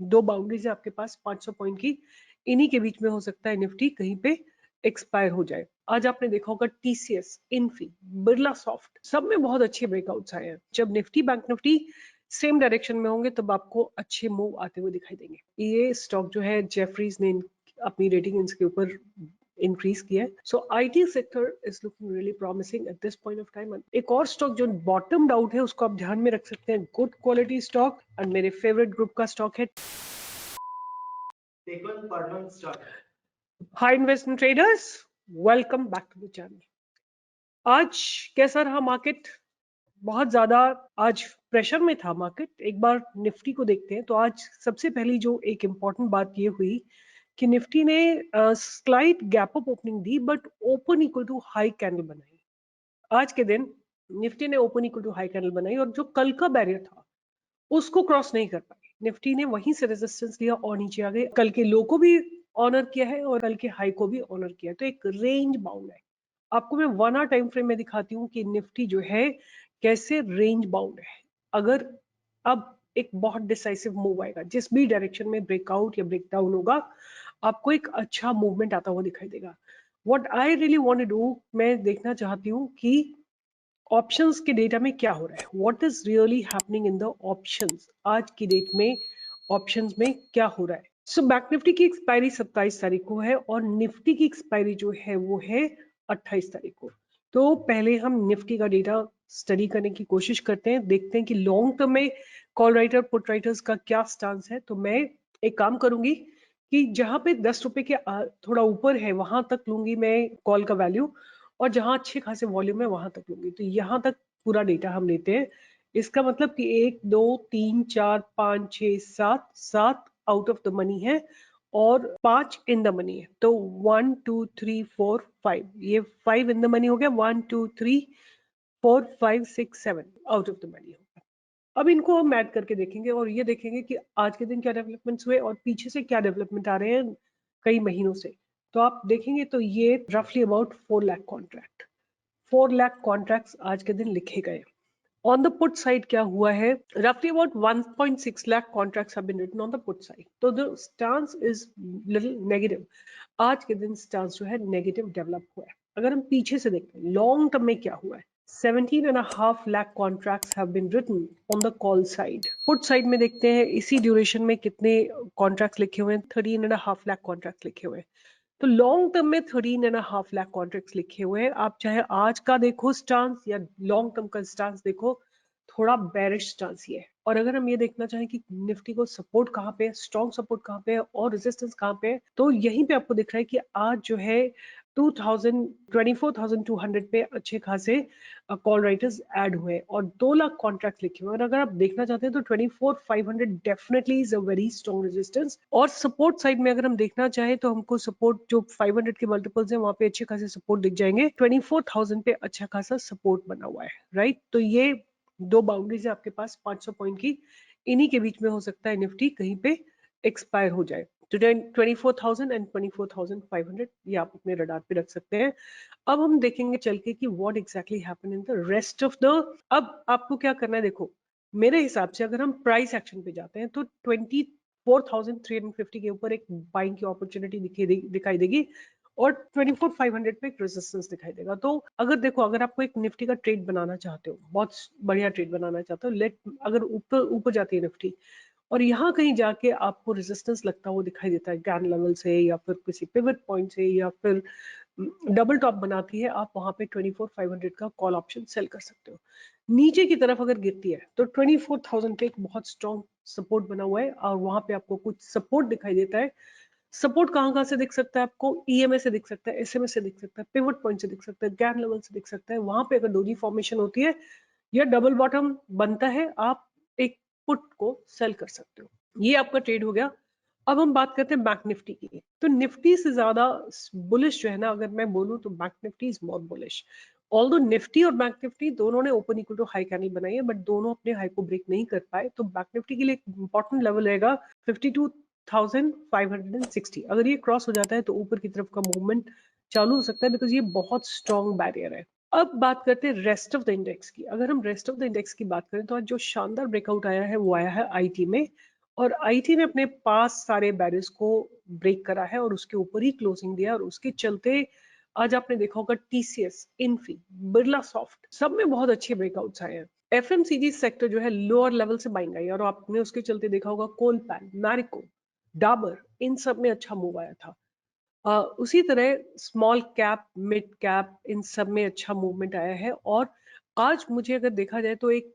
दो बाउंड्रीज है आपके पास 500 पॉइंट की, इन्हीं के बीच में हो सकता है निफ्टी कहीं पे एक्सपायर हो जाए। आज आपने देखा होगा टीसीएस, इन्फी, बिरला सॉफ्ट, सब में बहुत अच्छे ब्रेकआउट्स आए हैं। जब Nifty bank Nifty same direction में होंगे तब आपको अच्छे मूव आते हुए दिखाई देंगे। ये स्टॉक जो है जेफरीज ने अपनी रेटिंग इसके ऊपर इंक्रीज किया है। So IT sector is looking really promising at this point of time. एक और स्टॉक जो बॉटम आउट है उसको आप ध्यान में रख सकते हैं, गुड क्वालिटी स्टॉक, और मेरे फेवरेट ग्रुप का स्टॉक है high investment traders. Welcome back to the channel. आज कैसा रहा मार्केट? बहुत ज्यादा आज प्रेशर में था मार्केट। एक बार निफ्टी को देखते हैं तो आज सबसे पहली जो एक इम्पॉर्टेंट बात ये हुई कि निफ्टी ने स्लाइट गैप अप ओपनिंग दी but open equal to high candle बनाई। आज के दिन निफ्टी ने open equal to high candle बनाई और जो कल का बैरियर था उसको क्रॉस नहीं कर पाई। निफ्टी ने वहीं से रेजिस्टेंस लिया और नीचे आ गए। कल के लो को भी ऑनर किया है और कल के हाई को भी ऑनर किया है, तो एक रेंज बाउंड है। आपको मैं 1 आवर टाइम फ्रेम में दिखाती हूँ कि निफ्टी जो है कैसे रेंज बाउंड है। अगर अब एक बहुत डिसाइसिव मूव आएगा, जिस भी डायरेक्शन में ब्रेकआउट या ब्रेकडाउन होगा, आपको एक अच्छा मूवमेंट आता हुआ दिखाई देगा। What I really want to do, मैं देखना चाहती हूँ कि ऑप्शंस के डेटा में क्या हो रहा है, what is really happening in the options. आज की डेट में ऑप्शंस में क्या हो रहा है। सो बैंक निफ्टी की एक्सपायरी 27 तारीख को है और निफ्टी की एक्सपायरी जो है वो है 28 तारीख को। तो पहले हम निफ्टी का डेटा स्टडी करने की कोशिश करते हैं, देखते हैं कि लॉन्ग टर्म में कॉल राइटर पुट राइटर्स का क्या स्टांस है। तो मैं एक काम करूंगी कि जहां पे 10 रुपए के थोड़ा ऊपर है वहां तक लूंगी मैं कॉल का वैल्यू, और जहां अच्छे खासे वॉल्यूम है वहां तक लूंगी। तो यहाँ तक पूरा डेटा हम लेते हैं। इसका मतलब कि 1 2 3 4 5 6 7 7 आउट ऑफ द मनी है और 5 इन द मनी है। तो 1 2 3 4 5, ये 5 इन द मनी हो गया। 1 2 3 4 5 6 7 आउट ऑफ द मनी हो गया। अब इनको हम ऐड करके देखेंगे और ये देखेंगे कि आज के दिन क्या डेवलपमेंट्स हुए और पीछे से क्या डेवलपमेंट आ रहे हैं कई महीनों से। तो आप देखेंगे तो ये रफली about 4 lakh contract, 4 lakh contracts आज के दिन लिखे गए। ऑन द पुट साइड क्या हुआ है, roughly about 1.6 lakh contracts have been written on the put side. तो the stance is little negative. आज के दिन stance जो है नेगेटिव डेवलप हुआ है। अगर हम पीछे से देखते हैं लॉन्ग टर्म में क्या हुआ है, 17.5 lakh contracts have been written on the call side. Put side में देखते हैं इसी ड्यूरेशन में कितने कॉन्ट्रैक्ट्स लिखे हुए हैं, 13.5 लाख कॉन्ट्रैक्ट्स लिखे हुए हैं। तो लॉन्ग टर्म में 13.5 लाख कॉन्ट्रैक्ट्स लिखे हुए हैं। आप चाहे आज का देखो स्टांस या लॉन्ग टर्म का स्टांस देखो, थोड़ा बेरिश स्टांस ही है। और अगर हम ये देखना चाहें कि निफ्टी को सपोर्ट कहाँ पे है, स्ट्रॉन्ग सपोर्ट कहाँ पे है और रेजिस्टेंस कहाँ पे है, तो यहीं पे आपको दिख रहा है कि आज जो है 24,200 पे अच्छे खासे कॉल राइटर्स ऐड हुए और 2 लाख कॉन्ट्रैक्ट लिखे हुए। और अगर आप देखना चाहते हैं तो 24,500 definitely is a very strong resistance. और सपोर्ट साइड में अगर हम देखना चाहें तो हमको सपोर्ट जो 500 के मल्टीपल्स हैं वहां पे अच्छे खासे सपोर्ट दिख जाएंगे। 24,000 पे अच्छा खासा सपोर्ट बना हुआ है, राइट। तो ये दो बाउंड्रीज है आपके पास 500 पॉइंट की, इन्हीं के बीच में हो सकता है निफ्टी कहीं पे एक्सपायर हो जाए। तो 24,000 एंड 24,500 ये आप अपने रडार पे रख सकते हैं। अब हम देखेंगे चल के कि what exactly happen in the rest of the. अब आपको क्या करना है, देखो मेरे हिसाब से अगर हम प्राइस एक्शन पे जाते हैं तो 24,350 के ऊपर एक बाइंग की अपॉर्चुनिटी दिखाई देगी और 24,500 पे एक रेजिस्टेंस दिखाई देगा। तो अगर देखो, अगर आपको एक निफ्टी का ट्रेड बनाना चाहते हो, बहुत बढ़िया ट्रेड बनाना चाहते हो, लेट अगर ऊपर ऊपर जाती है निफ्टी और यहाँ कहीं जाके आपको रेजिस्टेंस लगता हुआ दिखाई देता है गैन लेवल से या फिर किसी पिवट पॉइंट से या फिर डबल टॉप बनाती है, आप वहां पे 24,500 का कॉल ऑप्शन सेल कर सकते हो। नीचे की तरफ अगर गिरती है तो 24,000 पे एक बहुत स्ट्रॉन्ग सपोर्ट बना हुआ है और वहां पे आपको कुछ सपोर्ट दिखाई देता है। सपोर्ट कहाँ से दिख सकता है आपको, ईएमए से दिख सकता है, एसएमए से दिख सकता है, पिवट पॉइंट से दिख सकता है, गैन लेवल से दिख सकता है। वहां पे अगर डोजी फॉर्मेशन होती है या डबल बॉटम बनता है, आप एक पुट को सेल कर सकते हो। ये आपका ट्रेड हो गया। अब हम बात करते हैं बैंक निफ्टी की। तो निफ्टी से ज्यादा बुलिश जो है ना, अगर मैं बोलूं तो bank Nifty is more bullish. Although Nifty और बैंक निफ्टी दोनों ने open equal to high candle बनाई है बट दोनों अपने हाई को ब्रेक नहीं कर पाए। तो बैंक निफ्टी के लिए एक इंपॉर्टेंट लेवल रहेगा 52,560। अगर ये क्रॉस हो जाता है तो ऊपर की तरफ का मूवमेंट चालू हो सकता है, बिकॉज ये बहुत स्ट्रॉन्ग बैरियर है। अब बात करते हैं रेस्ट ऑफ द इंडेक्स की। अगर हम रेस्ट ऑफ द इंडेक्स की बात करें तो आज जो शानदार ब्रेकआउट आया है वो आया है आईटी में और आईटी ने अपने पास सारे बैरियर्स को ब्रेक करा है और उसके ऊपर ही क्लोजिंग दिया और उसके चलते आज आपने देखा होगा टीसीएस, इन्फी, बिरला सॉफ्ट, सब में बहुत अच्छे ब्रेकआउट्स आए हैं। एफएमसीजी सेक्टर जो है लोअर लेवल से बाइंग आई और आपने उसके चलते देखा होगा कोलपैन, मैरिको, डाबर, इन सब में अच्छा मूव आया था। उसी तरह स्मॉल कैप, मिड कैप, इन सब में अच्छा मूवमेंट आया है। और आज मुझे अगर देखा जाए तो एक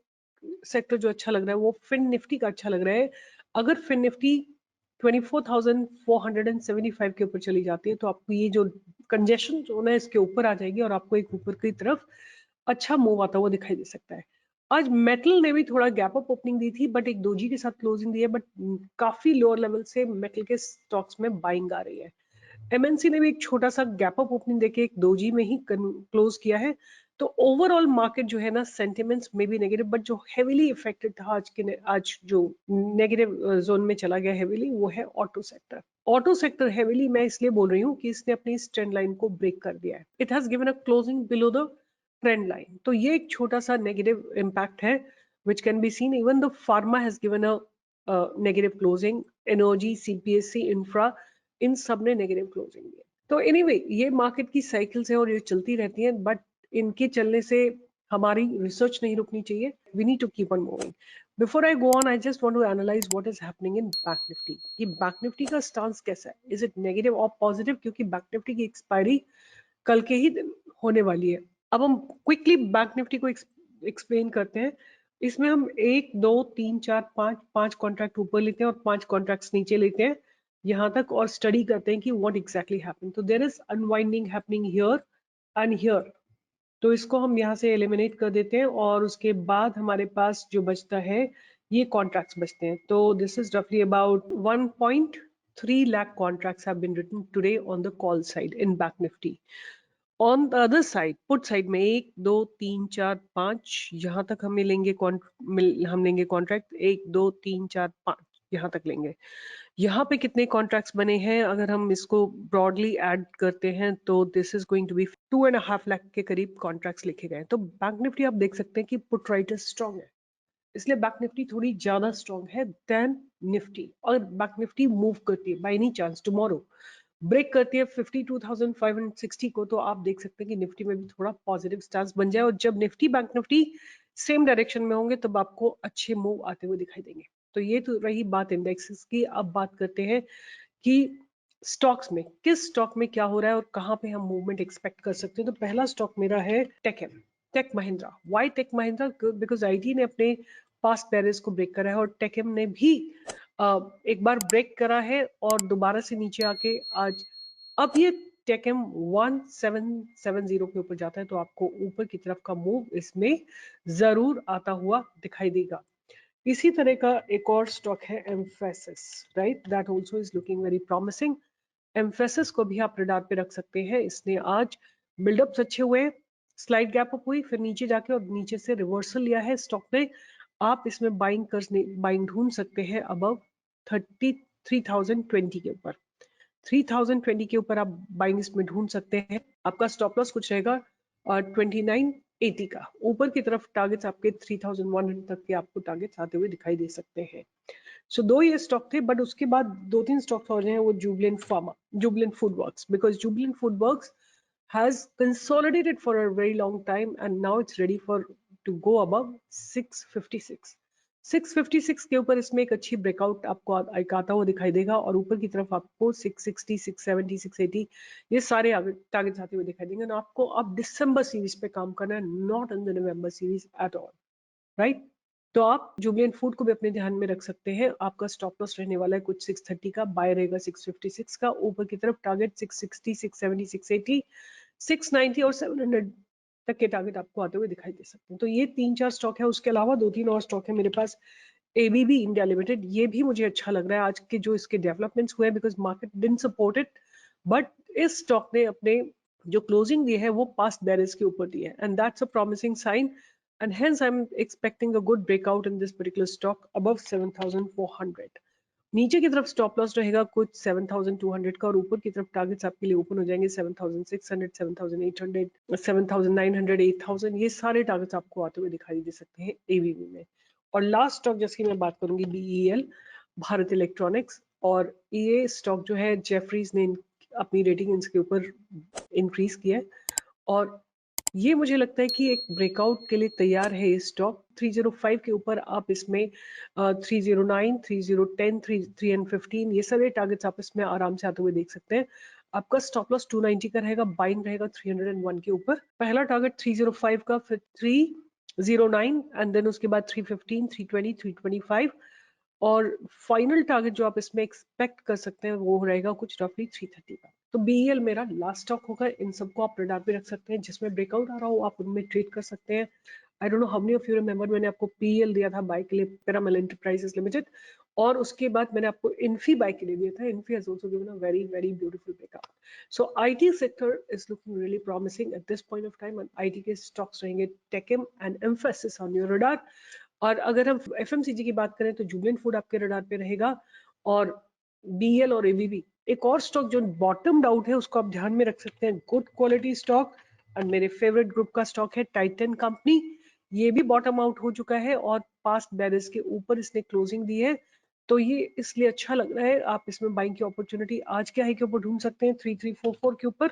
सेक्टर जो अच्छा लग रहा है वो फिन निफ्टी का अच्छा लग रहा है। अगर फिन निफ्टी 24,475 के ऊपर चली जाती है तो आपको ये जो कंजेशन जोन है इसके ऊपर आ जाएगी और आपको एक ऊपर की तरफ अच्छा मूव आता हुआ दिखाई दे सकता है। आज मेटल ने भी थोड़ा गैप अप ओपनिंग दी थी बट एक दोजी के साथ क्लोजिंग दी है, बट काफी लोअर लेवल से मेटल के स्टॉक्स में बाइंग आ रही है। एमएनसी ने भी एक छोटा सा गैप अप ओपनिंग देके एक दोजी में ही क्लोज किया है। तो ओवरऑल मार्केट जो है ना सेंटिमेंट्स में भी नेगेटिव, बट जो हेवीली इफेक्टेड था आज जो नेगेटिव जोन में चला गया हेवीली वो है auto sector. Auto sector heavily मैं इसलिए बोल रही हूँ कि इसने अपनी इस ट्रेंड लाइन को ब्रेक कर दिया है। It has given a closing below the trend line. तो ये एक छोटा सा नेगेटिव इम्पैक्ट है which can be seen. Even the pharma has given a negative closing, energy, CPSC, infra, इन सब ने नेगेटिव क्लोजिंग दिया। तो एनीवे ये मार्केट की साइकिल्स है और ये चलती रहती हैं, बट इनके चलने से हमारी रिसर्च नहीं रुकनी चाहिए। We need to keep on moving. Before I go on, I just want to analyse what is happening in bank Nifty. कि बैंक निफ्टी का स्टांस कैसा है, इज इट नेगेटिव और पॉजिटिव, क्योंकि बैंक निफ्टी की एक्सपायरी कल के ही दिन होने वाली है। अब हम क्विकली बैंक निफ्टी को एक्सप्लेन करते हैं। इसमें हम 1 2 3 4 5 कॉन्ट्रैक्ट ऊपर लेते हैं और 5 कॉन्ट्रैक्ट्स नीचे लेते हैं यहाँ तक और स्टडी करते हैं कि व्हाट एग्जैक्टली हैपन। तो there is unwinding happening here and here. तो इसको हम यहाँ से एलिमिनेट कर देते हैं और उसके बाद हमारे पास जो बचता है ये कॉन्ट्रैक्ट्स बचते हैं। तो दिस इज रफली about 1.3 lakh contracts have been written today on the call side in Bank Nifty. On the other side, put side में 1 2 3 4 5 यहाँ तक हमें लेंगे हम लेंगे कॉन्ट्रैक्ट 1 2 3 4 5 यहाँ तक लेंगे। यहाँ पे कितने कॉन्ट्रैक्ट्स बने हैं अगर हम इसको ब्रॉडली ऐड करते हैं तो this is going to be 2.5 lakh के करीब कॉन्ट्रैक्ट्स लिखे गए। तो बैंक निफ्टी आप देख सकते हैं कि पुट राइटर स्ट्रॉन्ग है, इसलिए बैंक निफ्टी थोड़ी ज्यादा स्ट्रॉन्ग है देन निफ्टी। और बैंक निफ्टी मूव करती है by any chance tomorrow break करती है 52,560 को, तो आप देख सकते हैं कि निफ्टी में भी थोड़ा पॉजिटिव स्टांस बन जाए और जब Nifty bank Nifty same direction में होंगे तब आपको अच्छे मूव आते हुए दिखाई देंगे। तो ये तो रही बात इंडेक्सेस की। अब बात करते हैं कि स्टॉक्स में किस स्टॉक में क्या हो रहा है और कहाँ पे हम मूवमेंट एक्सपेक्ट कर सकते हैं। तो पहला स्टॉक मेरा है TechM, Tech Mahindra. Why Tech Mahindra? Because IT ने अपने पास्ट बैरियर्स को ब्रेक करा है और टेकएम ने भी एक बार ब्रेक करा है और दोबारा से नीचे आके आज अब ये टेकएम 1770 के ऊपर जाता है तो आपको ऊपर की तरफ का मूव इसमें जरूर आता हुआ दिखाई देगा। इसी तरह का एक और स्टॉक है emphasis, right, that also is looking very promising. Emphasis को भी आप रडार पे रख सकते हैं। इसने आज बिल्डअप्स अच्छे हुए, स्लाइड गैप अप हुई, फिर नीचे जाके और नीचे से रिवर्सल लिया है स्टॉक ने। आप इसमें बाइंग ढूंढ सकते हैं अबव 33,020 के ऊपर। 3020 के ऊपर आप बाइंग इसमें ढूंढ सकते हैं। आपका स्टॉप लॉस कुछ रहेगा 2980 का। ऊपर की तरफ टारगेट्स आपके 3100 तक के आपको टारगेट्स आते हुए दिखाई दे सकते हैं। सो दो ये स्टॉक थे, बट उसके बाद 2 3 स्टॉक्स और हैं, वो Jubilant pharma, Jubilant food works, because Jubilant food works has consolidated for a very long time and now it's ready for to go above 656। 656 के ऊपर इसमें एक अच्छी ब्रेकआउट आपको एक आता हुआ दिखाई देगा और ऊपर की तरफ आपको 660, 670, 680 ये सारे टारगेट्स आते हुए दिखाई देंगे। आपको अब दिसंबर सीरीज पे काम करना है, not in the November series at all, right. तो आप जुबिलेंट फूड को भी अपने ध्यान में रख सकते हैं। आपका स्टॉप लॉस रहने वाला है कुछ 630 का, बाय रहेगा 656 का, ऊपर की तरफ टारगेट 660, 670, 680, 690 और 700 तक के टारगेट आपको आते हुए दिखाई दे सकते हैं। तो ये 3 4 स्टॉक है। उसके अलावा 2 3 और स्टॉक है मेरे पास। एबीबी इंडिया लिमिटेड, ये भी मुझे अच्छा लग रहा है आज के जो इसके डेवलपमेंट्स हुए, because market didn't support it, but इस स्टॉक ने अपने जो क्लोजिंग दी है वो पास्ट बैरियर्स के ऊपर दी है and that's a promising sign and hence I'm expecting a good breakout in this particular stock above 7,400। नीचे की तरफ स्टॉप लॉस रहेगा कुछ 7,200 का और ऊपर की तरफ टारगेट्स आपके लिए ओपन हो जाएंगे 7,600, 7,800, 7,900, 8,000। ये सारे टारगेट्स आपको आते हुए दिखाई दे सकते हैं एबीबी में। और लास्ट स्टॉक जिसकी मैं बात करूंगी बीईएल। भारत इलेक्ट्रॉनिक्स, और ये स्टॉक जो है जेफरीज ने अपनी रेटिंग इसके ऊपर इंक्रीज किया है, और ये मुझे लगता है कि एक ब्रेकआउट के लिए तैयार है ये स्टॉक। 305 के ऊपर आप इसमें 309, 3010, 315 ये सारे टारगेट्स आप इसमें आराम से आते हुए देख सकते हैं। आपका स्टॉप लॉस 290 का रहेगा, बाइंग रहेगा 301 के ऊपर। पहला टारगेट 305 का, फिर 309 एंड देन उसके बाद 315, 320, 325, और फाइनल टारगेट जो आप इसमें एक्सपेक्ट कर सकते हैं वो रहेगा कुछ रफली 330 का। तो बीईएल मेरा लास्ट स्टॉक होगा। इन सबको आप रडार पे रख सकते हैं, जिसमें ब्रेकआउट आ रहा हो आप उनमें ट्रेड कर सकते हैं। I don't know how many of you remember, मैंने आपको पीएल दिया था बाय के लिए, पिरामल एंटरप्राइजेस लिमिटेड, और उसके बाद मैंने आपको इन्फी बाय के लिए दिया था। Infy has also given a very very beautiful breakout. So IT sector is looking really promising at this point of time, and IT के स्टॉक्स रहेंगे Tekam and emphasis on your radar. और अगर हम FMCG की बात करें तो जुबिलेंट फूड आपके रडार पे रहेगा, और बीएल और एवीबी। एक और स्टॉक जो बॉटम आउट है उसको आप ध्यान में रख सकते हैं, गुड क्वालिटी स्टॉक, और मेरे फेवरेट ग्रुप का स्टॉक है टाइटन कंपनी। ये भी बॉटम आउट हो चुका है और पास्ट बैरिस के ऊपर इसने क्लोजिंग दी है, तो ये इसलिए अच्छा लग रहा है। आप इसमें बाइंग की अपॉर्चुनिटी आज के हाई के ऊपर ढूंढ सकते हैं, 3344 के ऊपर।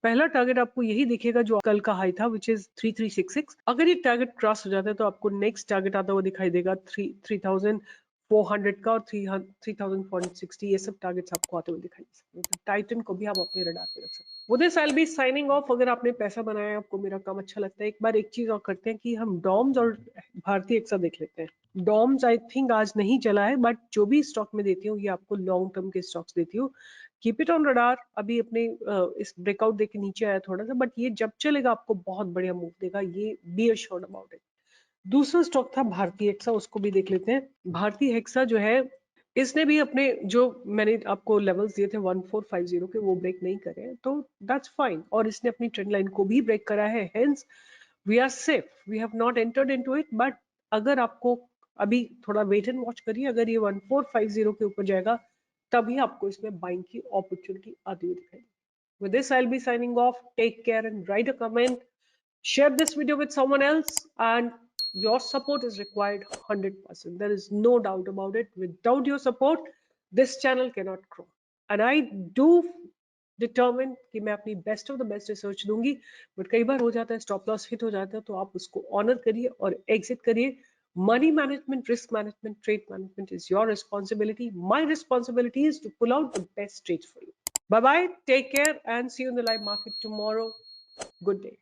पहला टारगेट आपको यही दिखेगा जो कल का हाई था, विच इज 3366। अगर ये टारगेट क्रॉस हो जाता है तो आपको नेक्स्ट टारगेट आता हुआ दिखाई देगा 3400 का, और 3460, ये सब टारगेट्स आपको आते हुए दिखाई दे सकते हैं। तो टाइटन को भी आप अपने रडार पे रख सकते हैं। With this I will be signing off. अगर आपने पैसा बनाया है, आपको मेरा काम अच्छा लगता है, एक बार एक चीज और करते हैं कि हम डॉम्स और भारतीय एक्सा देख लेते हैं। डॉम्स आई थिंक आज नहीं चला है, बट जो भी स्टॉक में देती हूँ ये आपको लॉन्ग टर्म के स्टॉक्स देती हूँ। Keep it on radar. अभी अपने इस ब्रेकआउट देख के नीचे आया थोड़ा सा, बट ये जब चलेगा आपको बहुत बढ़िया मूव देगा, ये बी अश्योर्ड अबाउट इट। दूसरा स्टॉक था भारतीय हेक्सा, उसको भी देख लेते हैं। भारतीय हेक्सा जो है, इसने भी अपने जो मैंने आपको लेवल्स दिए थे 1450 के, वो ब्रेक नहीं करे हैं, तो दैट्स फाइन, और इसने अपनी ट्रेंड लाइन को भी ब्रेक करा है, hence we are safe, we have not entered into it. But अगर आपको अभी थोड़ा वेट एंड वॉच करिए, अगर ये 1450 के ऊपर जाएगा तभी आपको इसमें बाइंग की अपॉर्चुनिटी आती हुई दिखाई। With this, I'll be signing off. Take care and write a comment. Share this video with someone else, and your support is required 100%. There is no doubt about it. Without your support, this channel cannot grow. And I do determine कि मैं अपनी best of the best research दूंगी, but कई बार हो जाता है stop loss hit हो जाता है, तो आप उसको ऑनर करिए और एग्जिट करिए। Money management, risk management, trade management is your responsibility. My responsibility is to pull out the best trades for you. Bye bye, take care, and see you in the live market tomorrow. Good day.